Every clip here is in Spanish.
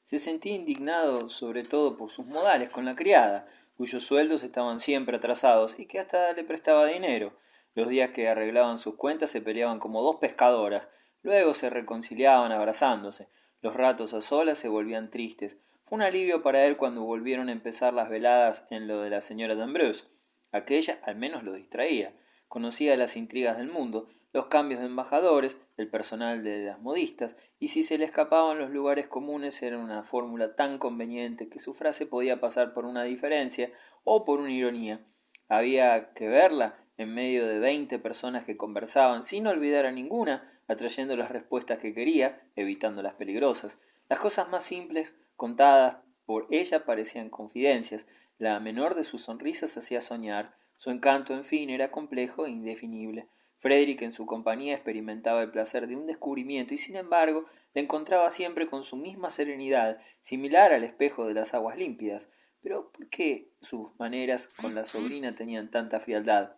Se sentía indignado sobre todo por sus modales con la criada, cuyos sueldos estaban siempre atrasados y que hasta le prestaba dinero. Los días que arreglaban sus cuentas se peleaban como dos pescadoras, luego se reconciliaban abrazándose. Los ratos a solas se volvían tristes. Fue un alivio para él cuando volvieron a empezar las veladas en lo de la señora de Ambrose. Aquella al menos lo distraía. Conocía las intrigas del mundo, los cambios de embajadores, el personal de las modistas, y si se le escapaban los lugares comunes era una fórmula tan conveniente que su frase podía pasar por una diferencia o por una ironía. Había que verla en medio de 20 personas que conversaban sin olvidar a ninguna, atrayendo las respuestas que quería, evitando las peligrosas. Las cosas más simples, contadas por ella, parecían confidencias. La menor de sus sonrisas hacía soñar. Su encanto, en fin, era complejo e indefinible. Frederick en su compañía experimentaba el placer de un descubrimiento y sin embargo le encontraba siempre con su misma serenidad, similar al espejo de las aguas límpidas. Pero ¿por qué sus maneras con la sobrina tenían tanta frialdad?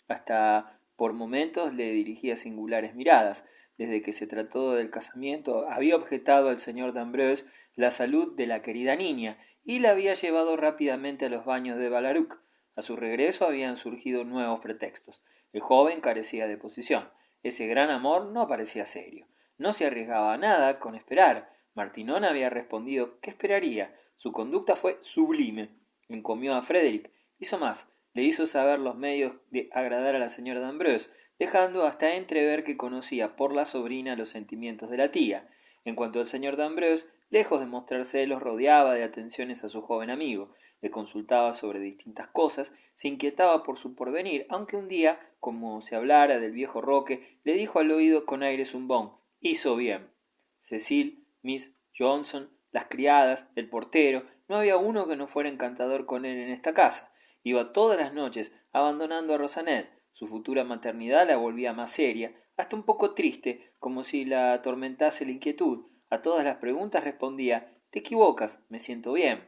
Hasta por momentos le dirigía singulares miradas. Desde que se trató del casamiento había objetado al señor de Ambrose la salud de la querida niña y la había llevado rápidamente a los baños de Ballaruc. A su regreso habían surgido nuevos pretextos. El joven carecía de posición. Ese gran amor no parecía serio. No se arriesgaba a nada con esperar. Martinón había respondido ¿qué esperaría? Su conducta fue sublime. Encomió a Frederick. Hizo más. Le hizo saber los medios de agradar a la señora de Ambrose, dejando hasta entrever que conocía por la sobrina los sentimientos de la tía. En cuanto al señor de Ambrose, lejos de mostrar celos, rodeaba de atenciones a su joven amigo, le consultaba sobre distintas cosas, se inquietaba por su porvenir, aunque un día, como se hablara del viejo Roque, le dijo al oído con aire zumbón, hizo bien. Cecil, Miss Johnson, las criadas, el portero, no había uno que no fuera encantador con él en esta casa. Iba todas las noches, abandonando a Rosanet. Su futura maternidad la volvía más seria, hasta un poco triste, como si la atormentase la inquietud. A todas las preguntas respondía, te equivocas, me siento bien.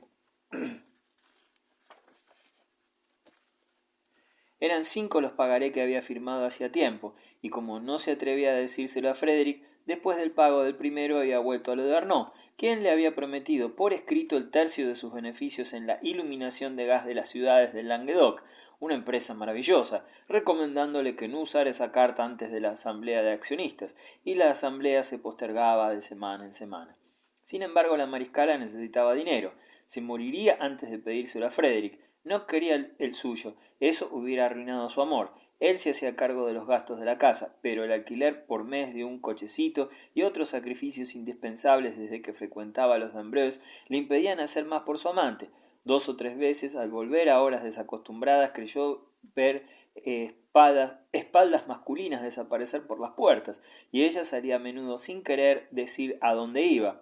Eran 5 los pagaré que había firmado hacía tiempo, y como no se atrevía a decírselo a Frederick, después del pago del primero había vuelto a lo de Arnaud, quien le había prometido por escrito el tercio de sus beneficios en la iluminación de gas de las ciudades del Languedoc, una empresa maravillosa, recomendándole que no usara esa carta antes de la asamblea de accionistas, y la asamblea se postergaba de semana en semana. Sin embargo, la mariscala necesitaba dinero, se moriría antes de pedírselo a Frederick, no quería el suyo, eso hubiera arruinado su amor. Él se hacía cargo de los gastos de la casa, pero el alquiler por mes de un cochecito y otros sacrificios indispensables desde que frecuentaba a los de Ambrose le impedían hacer más por su amante. 2 o 3 veces, al volver a horas desacostumbradas, creyó ver espaldas masculinas desaparecer por las puertas, y ella salía a menudo sin querer decir a dónde iba.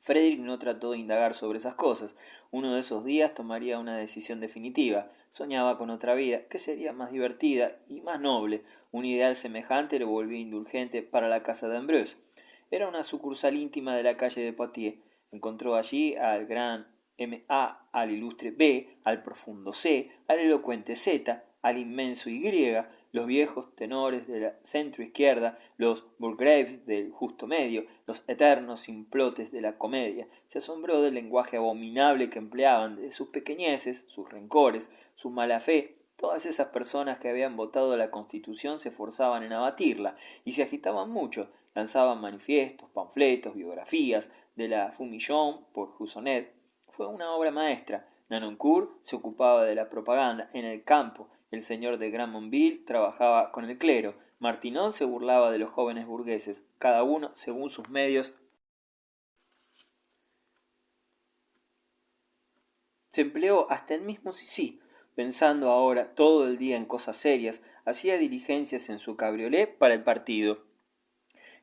Frederick no trató de indagar sobre esas cosas. Uno de esos días tomaría una decisión definitiva. Soñaba con otra vida, que sería más divertida y más noble. Un ideal semejante lo volvía indulgente para la casa de Ambrose. Era una sucursal íntima de la calle de Poitiers. Encontró allí al gran M.A., al ilustre B., al profundo C., al elocuente Z., al inmenso Y., los viejos tenores de la centro-izquierda, los burgraves del justo medio, los eternos simplotes de la comedia. Se asombró del lenguaje abominable que empleaban, de sus pequeñeces, sus rencores, su mala fe. Todas esas personas que habían votado la Constitución se esforzaban en abatirla, y se agitaban mucho, lanzaban manifiestos, panfletos, biografías, de la Fumillon por Husonet. Fue una obra maestra. Nanoncourt se ocupaba de la propaganda en el campo, el señor de Granmonville trabajaba con el clero, Martinon se burlaba de los jóvenes burgueses, cada uno según sus medios. Se empleó hasta el mismo Sissi, pensando ahora todo el día en cosas serias, hacía diligencias en su cabriolé para el partido.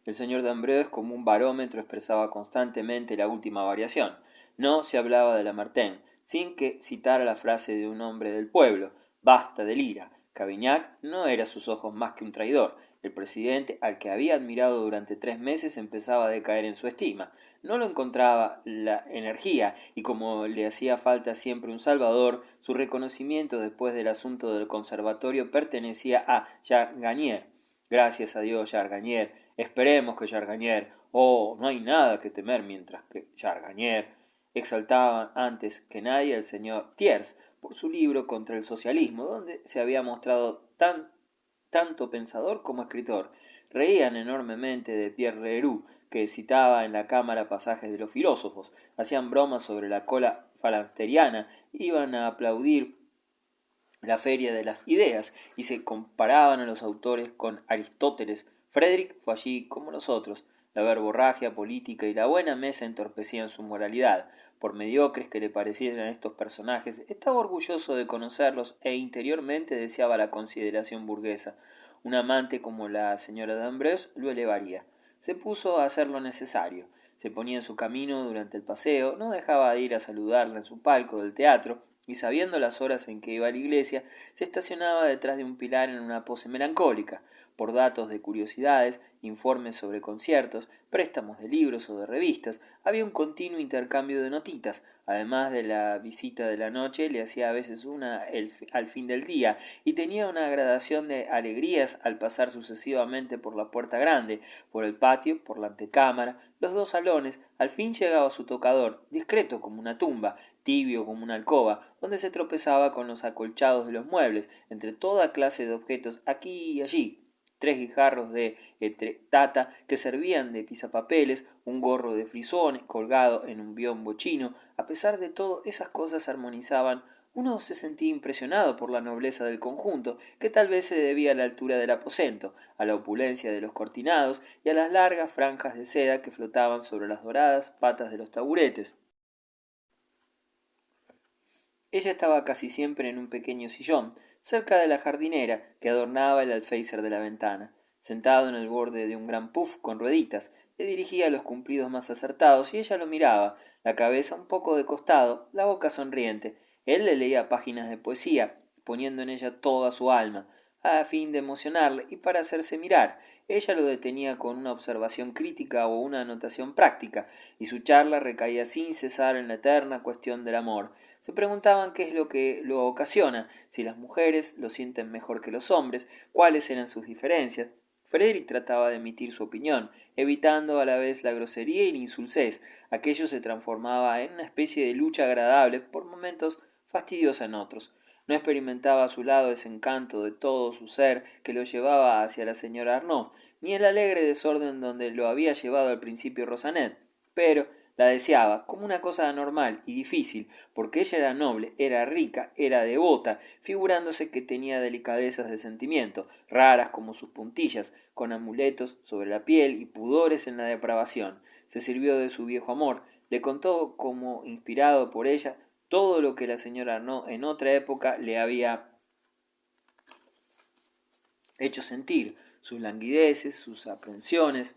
El señor de Ambrose, como un barómetro, expresaba constantemente la última variación. No se hablaba de Lamartine, sin que citara la frase de un hombre del pueblo, basta de lira. Cavaignac no era a sus ojos más que un traidor. El presidente, al que había admirado durante 3 meses, empezaba a decaer en su estima. No lo encontraba la energía, y como le hacía falta siempre un salvador, su reconocimiento después del asunto del conservatorio pertenecía a Jacques Garnier. Gracias a Dios, Jacques Garnier. Esperemos que Jarganier Oh, no hay nada que temer, mientras que Jarganier exaltaba antes que nadie al señor Thiers por su libro contra el socialismo, donde se había mostrado tanto pensador como escritor. Reían enormemente de Pierre Leroux, que citaba en la cámara pasajes de los filósofos, hacían bromas sobre la cola falasteriana, iban a aplaudir la feria de las ideas y se comparaban a los autores con Aristóteles. Frederick fue allí como los otros. La verborragia política y la buena mesa entorpecían su moralidad. Por mediocres que le parecieran estos personajes, estaba orgulloso de conocerlos e interiormente deseaba la consideración burguesa. Un amante como la señora D'Ambrose lo elevaría. Se puso a hacer lo necesario. Se ponía en su camino durante el paseo, no dejaba de ir a saludarla en su palco del teatro, y sabiendo las horas en que iba a la iglesia, se estacionaba detrás de un pilar en una pose melancólica. Por datos de curiosidades, informes sobre conciertos, préstamos de libros o de revistas, había un continuo intercambio de notitas. Además de la visita de la noche, le hacía a veces una al fin del día, y tenía una gradación de alegrías al pasar sucesivamente por la puerta grande, por el patio, por la antecámara, los dos salones. Al fin llegaba a su tocador, discreto como una tumba, tibio como una alcoba, donde se tropezaba con los acolchados de los muebles, entre toda clase de objetos aquí y allí. Tres guijarros de tata que servían de pisapapeles, un gorro de frisones colgado en un biombo chino. A pesar de todo, esas cosas armonizaban. Uno se sentía impresionado por la nobleza del conjunto, que tal vez se debía a la altura del aposento, a la opulencia de los cortinados y a las largas franjas de seda que flotaban sobre las doradas patas de los taburetes. Ella estaba casi siempre en un pequeño sillón, cerca de la jardinera que adornaba el alféizar de la ventana. Sentado en el borde de un gran puff con rueditas, le dirigía los cumplidos más acertados y ella lo miraba, la cabeza un poco de costado, la boca sonriente. Él le leía páginas de poesía, poniendo en ella toda su alma, a fin de emocionarle y para hacerse mirar. Ella lo detenía con una observación crítica o una anotación práctica, y su charla recaía sin cesar en la eterna cuestión del amor. Se preguntaban qué es lo que lo ocasiona, si las mujeres lo sienten mejor que los hombres, cuáles eran sus diferencias. Frederick trataba de emitir su opinión, evitando a la vez la grosería y la insulsez. Aquello se transformaba en una especie de lucha agradable, por momentos fastidiosa en otros. No experimentaba a su lado ese encanto de todo su ser que lo llevaba hacia la señora Arnaud, ni el alegre desorden donde lo había llevado al principio Rosanet, pero la deseaba como una cosa anormal y difícil, porque ella era noble, era rica, era devota, figurándose que tenía delicadezas de sentimiento, raras como sus puntillas, con amuletos sobre la piel y pudores en la depravación. Se sirvió de su viejo amor, le contó como inspirado por ella todo lo que la señora Arnaud en otra época le había hecho sentir, sus languideces, sus aprensiones,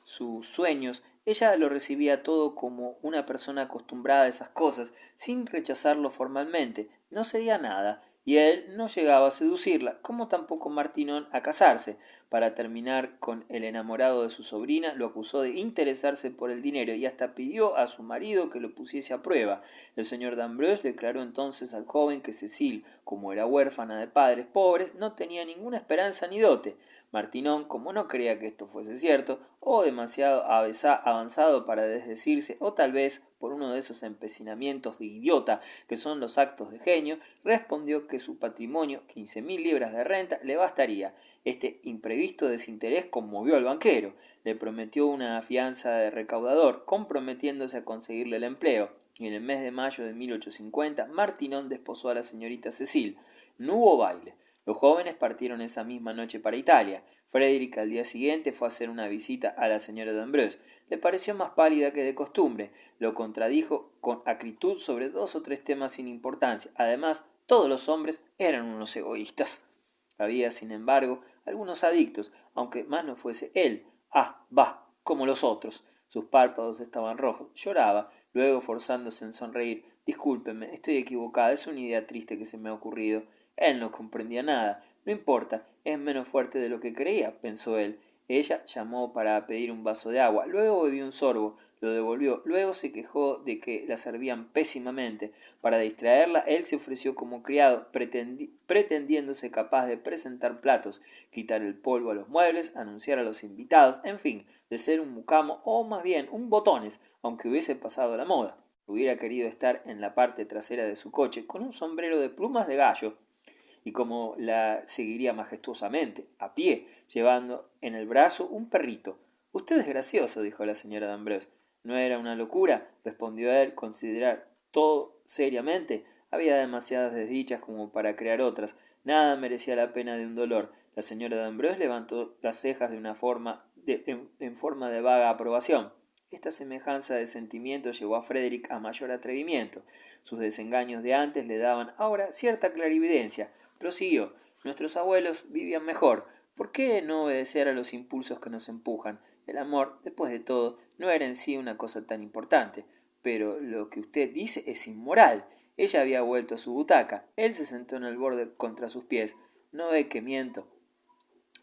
sus sueños. Ella lo recibía todo como una persona acostumbrada a esas cosas, sin rechazarlo formalmente. No cedía nada, y él no llegaba a seducirla, como tampoco Martinón a casarse. Para terminar con el enamorado de su sobrina, lo acusó de interesarse por el dinero y hasta pidió a su marido que lo pusiese a prueba. El señor d'Ambrose declaró entonces al joven que Cecil, como era huérfana de padres pobres, no tenía ninguna esperanza ni dote. Martinón, como no creía que esto fuese cierto, o demasiado avanzado para desdecirse, o tal vez por uno de esos empecinamientos de idiota que son los actos de genio, respondió que su patrimonio, 15.000 libras de renta, le bastaría. Este imprevisto desinterés conmovió al banquero. Le prometió una fianza de recaudador, comprometiéndose a conseguirle el empleo, y en el mes de mayo de 1850 Martinón desposó a la señorita Cecil. No hubo baile. Los jóvenes partieron esa misma noche para Italia. Frederick al día siguiente fue a hacer una visita a la señora d'Ambrose. Le pareció más pálida que de costumbre. Lo contradijo con acritud sobre 2 o 3 temas sin importancia. Además, todos los hombres eran unos egoístas. Había, sin embargo, algunos adictos, aunque más no fuese él. Ah, bah, como los otros. Sus párpados estaban rojos. Lloraba, luego forzándose en sonreír. Discúlpeme, estoy equivocada. Es una idea triste que se me ha ocurrido. Él no comprendía nada. No importa, es menos fuerte de lo que creía, pensó él. Ella llamó para pedir un vaso de agua, luego bebió un sorbo, lo devolvió, luego se quejó de que la servían pésimamente. Para distraerla, él se ofreció como criado, pretendiéndose capaz de presentar platos, quitar el polvo a los muebles, anunciar a los invitados, en fin, de ser un mucamo o más bien un botones, aunque hubiese pasado la moda. Hubiera querido estar en la parte trasera de su coche con un sombrero de plumas de gallo y como la seguiría majestuosamente, a pie, llevando en el brazo un perrito. Usted es gracioso, dijo la señora de Ambrose. ¿No era una locura? Respondió él, considerar todo seriamente. Había demasiadas desdichas como para crear otras. Nada merecía la pena de un dolor. La señora de Ambrose levantó las cejas de una forma en forma de vaga aprobación. Esta semejanza de sentimientos llevó a Frederick a mayor atrevimiento. Sus desengaños de antes le daban ahora cierta clarividencia. Prosiguió: nuestros abuelos vivían mejor. ¿Por qué no obedecer a los impulsos que nos empujan? El amor, después de todo, no era en sí una cosa tan importante. Pero lo que usted dice es inmoral. Ella había vuelto a su butaca. Él se sentó en el borde contra sus pies. ¿No ve que miento?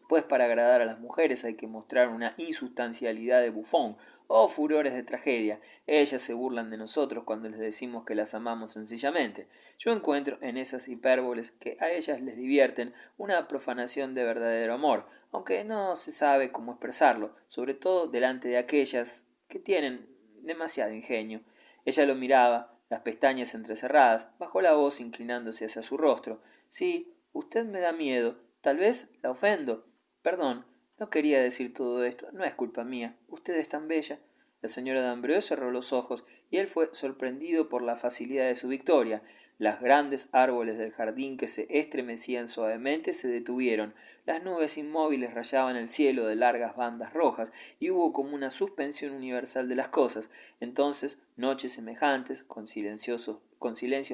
Pues para agradar a las mujeres hay que mostrar una insustancialidad de bufón o furores de tragedia. Ellas se burlan de nosotros cuando les decimos que las amamos sencillamente. Yo encuentro en esas hipérboles que a ellas les divierten una profanación de verdadero amor, aunque no se sabe cómo expresarlo, sobre todo delante de aquellas que tienen demasiado ingenio. Ella lo miraba, las pestañas entrecerradas, bajó la voz inclinándose hacia su rostro. Sí, usted me da miedo, tal vez la ofendo. Perdón, no quería decir todo esto, no es culpa mía. Usted es tan bella. La señora de Ambrose cerró los ojos y él fue sorprendido por la facilidad de su victoria. Los grandes árboles del jardín que se estremecían suavemente se detuvieron, las nubes inmóviles rayaban el cielo de largas bandas rojas y hubo como una suspensión universal de las cosas. Entonces noches semejantes, con silencios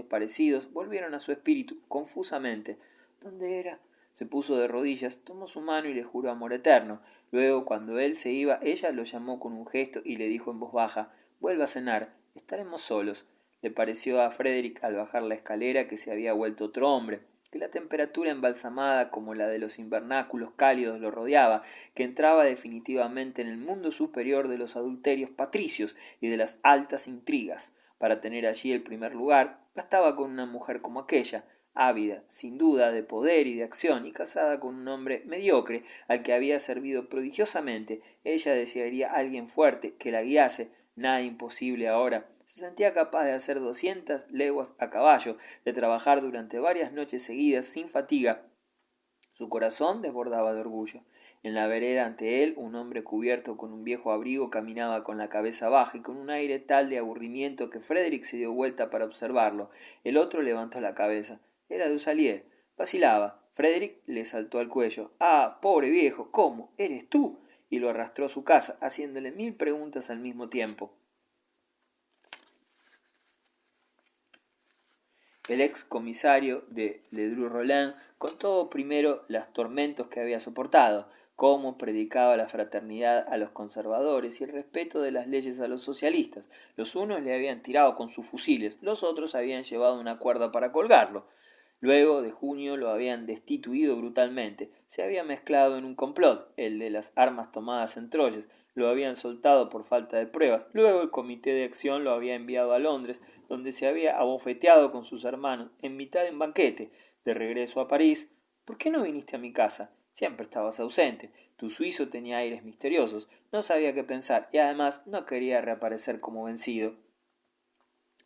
parecidos, volvieron a su espíritu confusamente. ¿Dónde era? Se puso de rodillas, tomó su mano y le juró amor eterno. Luego, cuando él se iba, ella lo llamó con un gesto y le dijo en voz baja: vuelva a cenar, estaremos solos. Le pareció a Frederick al bajar la escalera que se había vuelto otro hombre, que la temperatura embalsamada como la de los invernáculos cálidos lo rodeaba, que entraba definitivamente en el mundo superior de los adulterios patricios y de las altas intrigas. Para tener allí el primer lugar, bastaba con una mujer como aquella, ávida, sin duda, de poder y de acción, y casada con un hombre mediocre, al que había servido prodigiosamente. Ella desearía a alguien fuerte, que la guiase, nada imposible ahora. Se sentía capaz de hacer 200 leguas a caballo, de trabajar durante varias noches seguidas sin fatiga. Su corazón desbordaba de orgullo. En la vereda ante él, un hombre cubierto con un viejo abrigo caminaba con la cabeza baja y con un aire tal de aburrimiento que Frederick se dio vuelta para observarlo. El otro levantó la cabeza. Era Dusalier. Vacilaba. Frederick le saltó al cuello. ¡Ah, pobre viejo! ¿Cómo? ¿Eres tú? Y lo arrastró a su casa, haciéndole 1000 preguntas al mismo tiempo. El ex comisario de Ledru-Rollin contó primero los tormentos que había soportado, cómo predicaba la fraternidad a los conservadores y el respeto de las leyes a los socialistas. Los unos le habían tirado con sus fusiles, los otros habían llevado una cuerda para colgarlo. Luego de junio lo habían destituido brutalmente. Se había mezclado en un complot, el de las armas tomadas en Troyes. Lo habían soltado por falta de pruebas. Luego el comité de acción lo había enviado a Londres, donde se había abofeteado con sus hermanos, en mitad de un banquete. De regreso a París: ¿por qué no viniste a mi casa? Siempre estabas ausente. Tu suizo tenía aires misteriosos. No sabía qué pensar y además no quería reaparecer como vencido.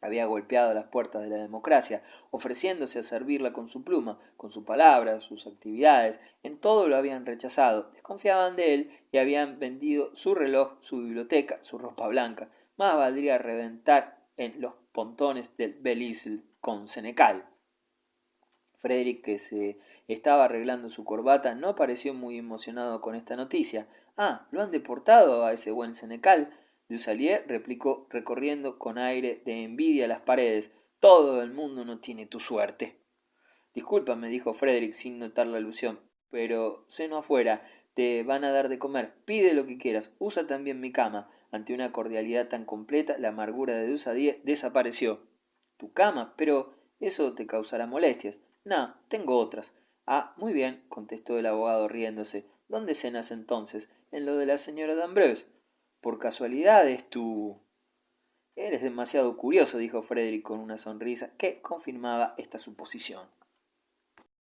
Había golpeado las puertas de la democracia, ofreciéndose a servirla con su pluma, con su palabra, sus actividades. En todo lo habían rechazado, desconfiaban de él y habían vendido su reloj, su biblioteca, su ropa blanca. Más valdría reventar en los pontones del Belle-Isle con Senecal. Frederick, que se estaba arreglando su corbata, no pareció muy emocionado con esta noticia. Ah, ¿lo han deportado a ese buen Senecal? Dusalier replicó, recorriendo con aire de envidia las paredes. Todo el mundo no tiene tu suerte. Discúlpame, dijo Frederick sin notar la alusión, pero seno afuera, te van a dar de comer. Pide lo que quieras, usa también mi cama. Ante una cordialidad tan completa, la amargura de Dusalier desapareció. ¿Tu cama? Pero eso te causará molestias. No, tengo otras. Ah, muy bien, contestó el abogado riéndose. ¿Dónde cenas entonces? En lo de la señora de Ambrose. Por casualidad es tu... Eres demasiado curioso, dijo Frederick con una sonrisa que confirmaba esta suposición.